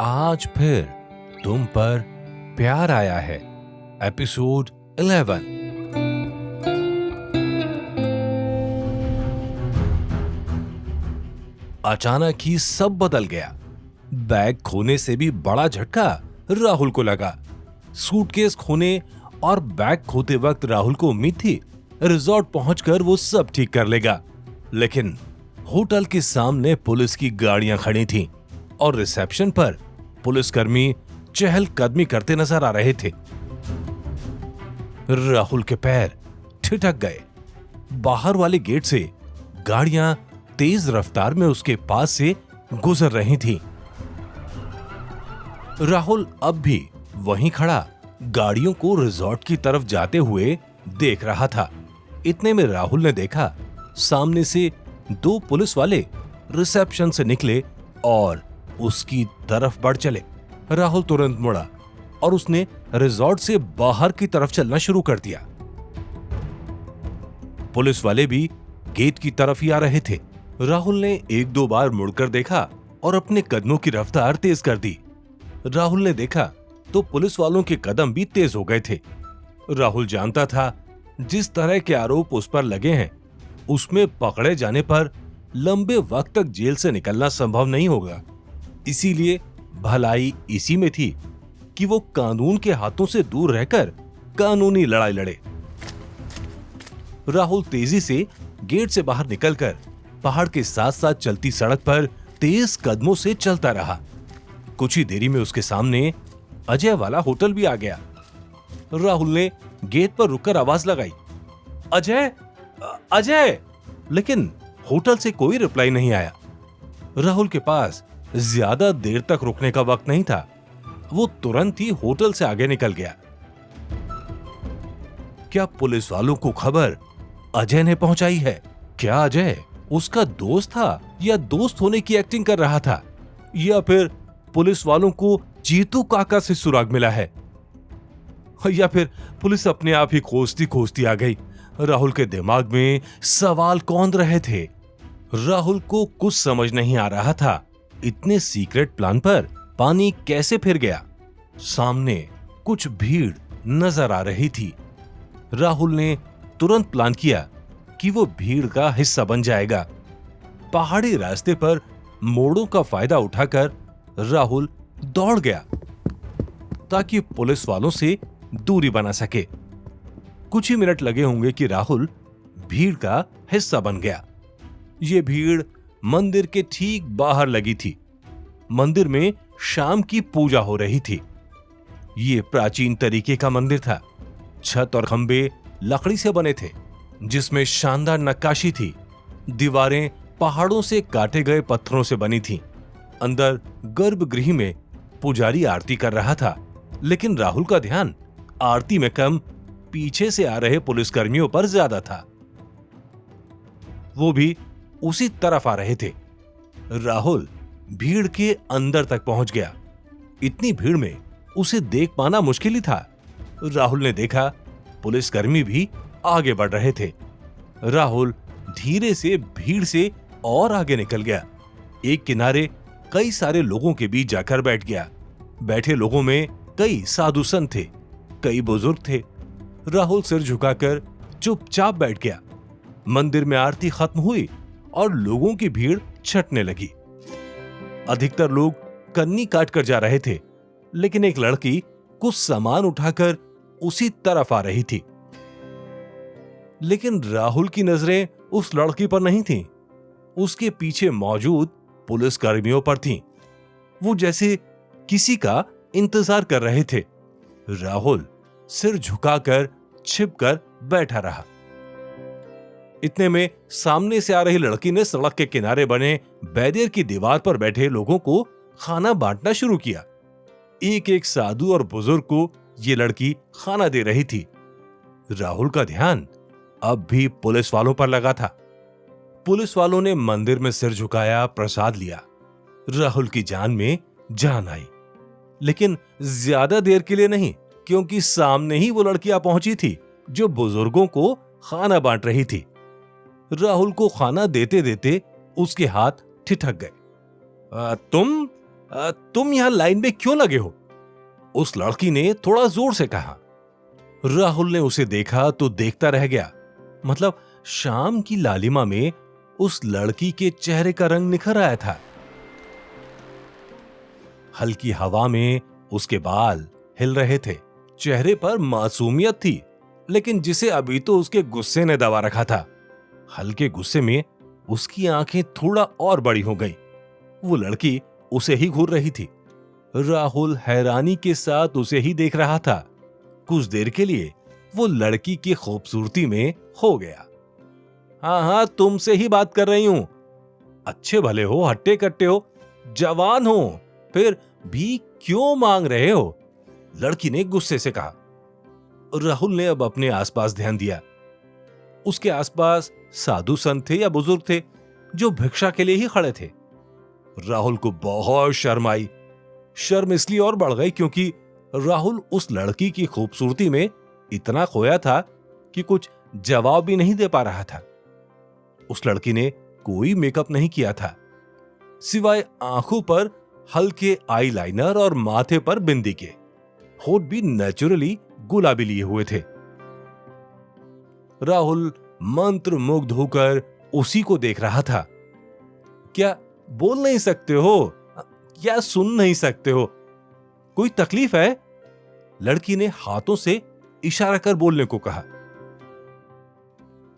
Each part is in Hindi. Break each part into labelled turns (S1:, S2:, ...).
S1: आज फिर तुम पर प्यार आया है। एपिसोड 11। अचानक ही सब बदल गया। बैग खोने से भी बड़ा झटका राहुल को लगा। सूटकेस खोने और बैग खोते वक्त राहुल को उम्मीद थी रिजॉर्ट पहुंचकर वो सब ठीक कर लेगा, लेकिन होटल के सामने पुलिस की गाड़ियां खड़ी थीं और रिसेप्शन पर पुलिसकर्मी चहलकदमी करते नजर आ रहे थे। राहुल के पैर ठिठक गए। बाहर वाले गेट से गाड़ियां तेज रफ्तार में उसके पास से गुजर रही थीं। राहुल अब भी वहीं खड़ा गाड़ियों को रिजॉर्ट की तरफ जाते हुए देख रहा था। इतने में राहुल ने देखा सामने से दो पुलिस वाले रिसेप्शन से निकले और उसकी तरफ बढ़ चले। राहुल तुरंत मुड़ा और उसने रिजॉर्ट से बाहर की तरफ चलना शुरू कर दिया। पुलिस वाले भी गेट की तरफ ही आ रहे थे। राहुल ने एक दो बार मुड़कर देखा और अपने कदमों की रफ्तार तेज कर दी। राहुल ने देखा तो पुलिस वालों के कदम भी तेज हो गए थे। राहुल जानता था जिस तरह के आरोप उस पर लगे हैं उसमें पकड़े जाने पर लंबे वक्त तक जेल से निकलना संभव नहीं होगा। इसीलिए भलाई इसी में थी कि वो कानून के हाथों से दूर रहकर कानूनी लड़ाई लड़े। राहुल तेजी से गेट से बाहर निकलकर पहाड़ के साथ साथ चलती सड़क पर तेज कदमों से चलता रहा। कुछ ही देरी में उसके सामने अजय वाला होटल भी आ गया। राहुल ने गेट पर रुककर आवाज लगाई, अजय, अजय, लेकिन होटल से कोई रिप्लाई नहीं आया। राहुल के पास ज्यादा देर तक रुकने का वक्त नहीं था। वो तुरंत ही होटल से आगे निकल गया। क्या पुलिस वालों को खबर अजय ने पहुंचाई है? क्या अजय उसका दोस्त था या दोस्त होने की एक्टिंग कर रहा था, या फिर पुलिस वालों को जीतू काका से सुराग मिला है, या फिर पुलिस अपने आप ही खोजती खोजती आ गई? राहुल के दिमाग में सवाल कौंध रहे थे। राहुल को कुछ समझ नहीं आ रहा था। इतने सीक्रेट प्लान पर पानी कैसे फिर गया? सामने कुछ भीड़ नजर आ रही थी। राहुल ने तुरंत प्लान किया कि वो भीड़ का हिस्सा बन जाएगा। पहाड़ी रास्ते पर मोड़ों का फायदा उठाकर राहुल दौड़ गया ताकि पुलिस वालों से दूरी बना सके। कुछ ही मिनट लगे होंगे कि राहुल भीड़ का हिस्सा बन गया। ये भीड़ मंदिर के ठीक बाहर लगी थी। मंदिर में शाम की पूजा हो रही थी। ये प्राचीन तरीके का मंदिर था। छत और खंबे लकड़ी से बने थे जिसमें शानदार नक्काशी थी। दीवारें पहाड़ों से काटे गए पत्थरों से बनी थीं। अंदर गर्भगृह में पुजारी आरती कर रहा था, लेकिन राहुल का ध्यान आरती में कम पीछे से आ रहे पुलिसकर्मियों पर ज्यादा था। वो भी उसी तरफ आ रहे थे। राहुल भीड़ के अंदर तक पहुंच गया। इतनी भीड़ में उसे देख पाना मुश्किल ही था। राहुल ने देखा पुलिसकर्मी भी आगे बढ़ रहे थे। राहुल धीरे से भीड़ से और आगे निकल गया। एक किनारे कई सारे लोगों के बीच जाकर बैठ गया। बैठे लोगों में कई साधु संत थे, कई बुजुर्ग थे। राहुल सिर झुकाकर चुपचाप बैठ गया। मंदिर में आरती खत्म हुई और लोगों की भीड़ छटने लगी। अधिकतर लोग कन्नी काट कर जा रहे थे, लेकिन एक लड़की कुछ सामान उठाकर उसी तरफ आ रही थी। लेकिन राहुल की नजरें उस लड़की पर नहीं थीं। उसके पीछे मौजूद पुलिसकर्मियों पर थीं। वो जैसे किसी का इंतजार कर रहे थे। राहुल सिर झुकाकर छिपकर बैठा रहा। इतने में सामने से आ रही लड़की ने सड़क के किनारे बने बैरियर की दीवार पर बैठे लोगों को खाना बांटना शुरू किया। एक एक साधु और बुजुर्ग को ये लड़की खाना दे रही थी। राहुल का ध्यान अब भी पुलिस वालों पर लगा था। पुलिस वालों ने मंदिर में सिर झुकाया, प्रसाद लिया। राहुल की जान में जान आई, लेकिन ज्यादा देर के लिए नहीं, क्योंकि सामने ही वो लड़कियां पहुंची थी जो बुजुर्गों को खाना बांट रही थी। राहुल को खाना देते देते उसके हाथ ठिठक गए। तुम तुम यहां लाइन में क्यों लगे हो?" उस लड़की ने थोड़ा जोर से कहा। राहुल ने उसे देखा तो देखता रह गया। मतलब शाम की लालिमा में उस लड़की के चेहरे का रंग निखर आया था। हल्की हवा में उसके बाल हिल रहे थे। चेहरे पर मासूमियत थी, लेकिन जिसे अभी तो उसके गुस्से ने दबा रखा था। हल्के गुस्से में उसकी आंखें थोड़ा और बड़ी हो गई। वो लड़की उसे ही घूर रही थी। राहुल हैरानी के साथ उसे ही देख रहा था। कुछ देर के लिए वो लड़की की खूबसूरती में खो गया। "हाँ हाँ, तुमसे ही बात कर रही हूं। अच्छे भले हो, हट्टे कट्टे हो, जवान हो, फिर भी क्यों मांग रहे हो?" लड़की ने गुस्से से कहा। राहुल ने अब अपने आसपास ध्यान दिया। उसके आसपास साधु संत थे या बुजुर्ग थे जो भिक्षा के लिए ही खड़े थे। राहुल को बहुत शर्म आई। शर्म इसलिए और बढ़ गई क्योंकि राहुल उस लड़की की खूबसूरती में इतना खोया था कि कुछ जवाब भी नहीं दे पा रहा था। उस लड़की ने कोई मेकअप नहीं किया था, सिवाय आंखों पर हल्के आईलाइनर और माथे पर बिंदी के। होठ भी नेचुरली गुलाबी लिए हुए थे। राहुल मंत्र मुग्ध होकर उसी को देख रहा था। "क्या बोल नहीं सकते हो? क्या सुन नहीं सकते हो? कोई तकलीफ है?" लड़की ने हाथों से इशारा कर बोलने को कहा।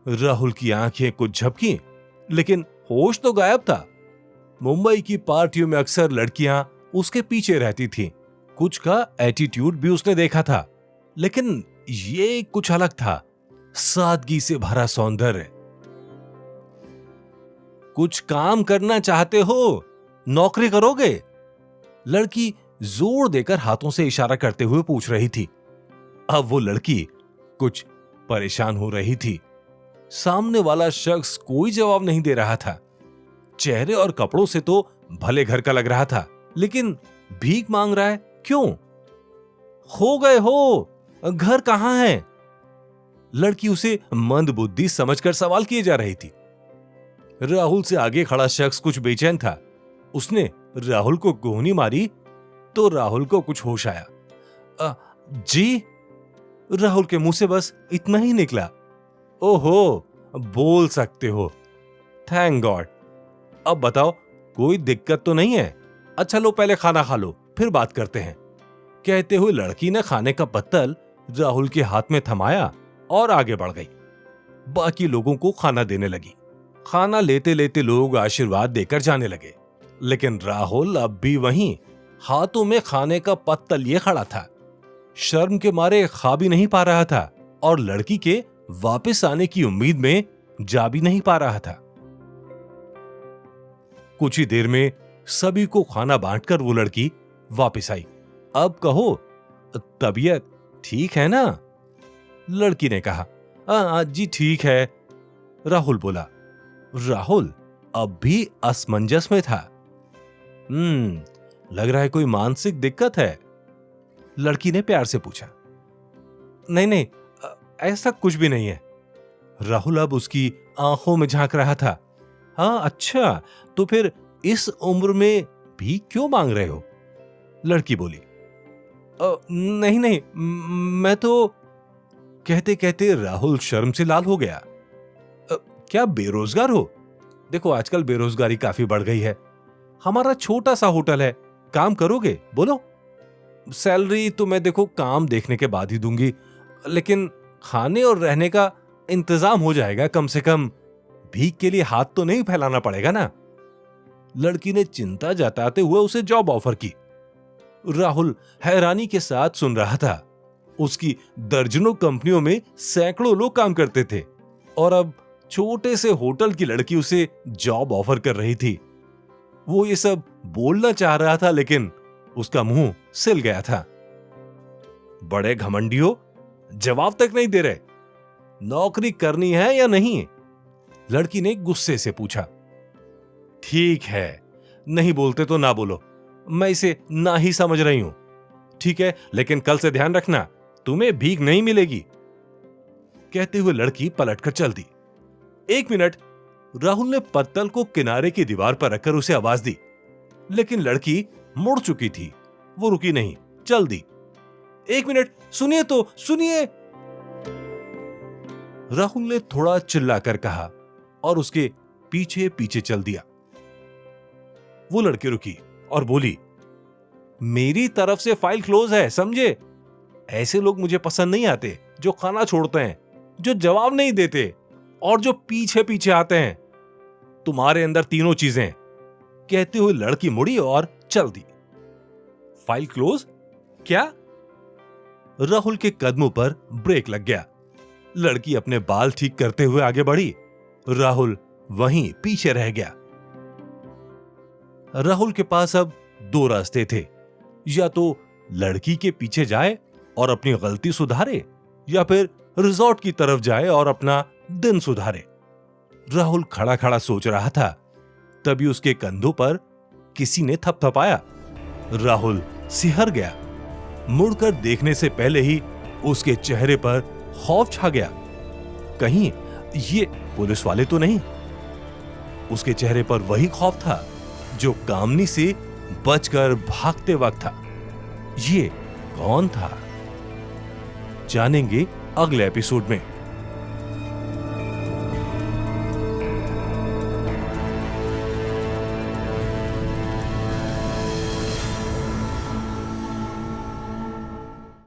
S1: राहुल की आंखें कुछ झपकी, लेकिन होश तो गायब था। मुंबई की पार्टियों में अक्सर लड़कियां उसके पीछे रहती थीं। कुछ का एटीट्यूड भी उसने देखा था, लेकिन ये कुछ अलग था। सादगी से भरा सौंदर्य। "कुछ काम करना चाहते हो? नौकरी करोगे?" लड़की जोर देकर हाथों से इशारा करते हुए पूछ रही थी। अब वो लड़की कुछ परेशान हो रही थी। सामने वाला शख्स कोई जवाब नहीं दे रहा था। चेहरे और कपड़ों से तो भले घर का लग रहा था, लेकिन भीख मांग रहा है, क्यों? "खो गए हो? घर कहां है?" लड़की उसे मंदबुद्धि समझकर सवाल किए जा रही थी। राहुल से आगे खड़ा शख्स कुछ बेचैन था। उसने राहुल को गोहनी मारी तो राहुल को कुछ होश आया। जी?" राहुल के मुंह से बस इतना ही निकला। "ओहो, बोल सकते हो। Thank God. अब बताओ, कोई दिक्कत तो नहीं है? अच्छा लो, पहले खाना खा लो, फिर बात करते हैं।" कहते हुए लड़की ने खाने का पत्तल राहुल के हाथ में थमाया और आगे बढ़ गई। बाकी लोगों को खाना देने लगी। खाना लेते लेते लोग आशीर्वाद देकर जाने लगे, लेकिन राहुल अब भी वहीं हाथों में खाने का पत्तल लिए खड़ा था। शर्म के मारे खा भी नहीं पा रहा था और लड़की के वापस आने की उम्मीद में जा भी नहीं पा रहा था। कुछ ही देर में सभी को खाना बांटकर वो लड़की वापस आई। "अब कहो, तबीयत ठीक है ना?" लड़की ने कहा। जी ठीक है," राहुल बोला। राहुल अब भी असमंजस में था। लग रहा है कोई मानसिक दिक्कत है?" लड़की ने प्यार से पूछा। नहीं नहीं, ऐसा कुछ भी नहीं है." राहुल अब उसकी आंखों में झांक रहा था। "हाँ अच्छा, तो फिर इस उम्र में भी क्यों मांग रहे हो?" लड़की बोली। नहीं नहीं, मैं तो..." कहते कहते राहुल शर्म से लाल हो गया। "क्या बेरोजगार हो? देखो आजकल बेरोजगारी काफी बढ़ गई है। हमारा छोटा सा होटल है, काम करोगे? बोलो। सैलरी तो मैं देखो काम देखने के बाद ही दूंगी, लेकिन खाने और रहने का इंतजाम हो जाएगा। कम से कम भीख के लिए हाथ तो नहीं फैलाना पड़ेगा ना?" लड़की ने चिंता जताते हुए उसे जॉब ऑफर की। राहुल हैरानी के साथ सुन रहा था। उसकी दर्जनों कंपनियों में सैकड़ों लोग काम करते थे और अब छोटे से होटल की लड़की उसे जॉब ऑफर कर रही थी। वो ये सब बोलना चाह रहा था, लेकिन उसका मुंह सिल गया था। "बड़े घमंडी हो, जवाब तक नहीं दे रहे। नौकरी करनी है या नहीं?" लड़की ने गुस्से से पूछा। "ठीक है, नहीं बोलते तो ना बोलो, मैं इसे ना ही समझ रही हूं। ठीक है, लेकिन कल से ध्यान रखना, तुम्हें भीख नहीं मिलेगी।" कहते हुए लड़की पलटकर चल दी। 1 मिनट, राहुल ने पत्तल को किनारे की दीवार पर रखकर उसे आवाज दी, लेकिन लड़की मुड़ चुकी थी। वो रुकी नहीं, चल दी। 1 मिनट, सुनिए तो सुनिए, राहुल ने थोड़ा चिल्लाकर कहा और उसके पीछे पीछे चल दिया। वो लड़की रुकी और बोली, मेरी तरफ से फाइल क्लोज है, समझे? ऐसे लोग मुझे पसंद नहीं आते जो खाना छोड़ते हैं, जो जवाब नहीं देते और जो पीछे पीछे आते हैं। तुम्हारे अंदर तीनों चीजें, कहते हुए लड़की मुड़ी और चल दी। File close? क्या? राहुल के कदमों पर ब्रेक लग गया। लड़की अपने बाल ठीक करते हुए आगे बढ़ी। राहुल वहीं पीछे रह गया। राहुल के पास अब 2 रास्ते थे, या तो लड़की के पीछे जाए और अपनी गलती सुधारे, या फिर रिजॉर्ट की तरफ जाए और अपना दिन सुधारे। राहुल खड़ा खड़ा सोच रहा था, तभी उसके कंधों पर किसी ने थपथपाया। राहुल सिहर गया। मुड़कर देखने से पहले ही उसके चेहरे पर खौफ छा गया। कहीं ये पुलिस वाले तो नहीं? उसके चेहरे पर वही खौफ था जो कामनी से बचकर भागते वक्त था। ये कौन था? जानेंगे अगले एपिसोड में।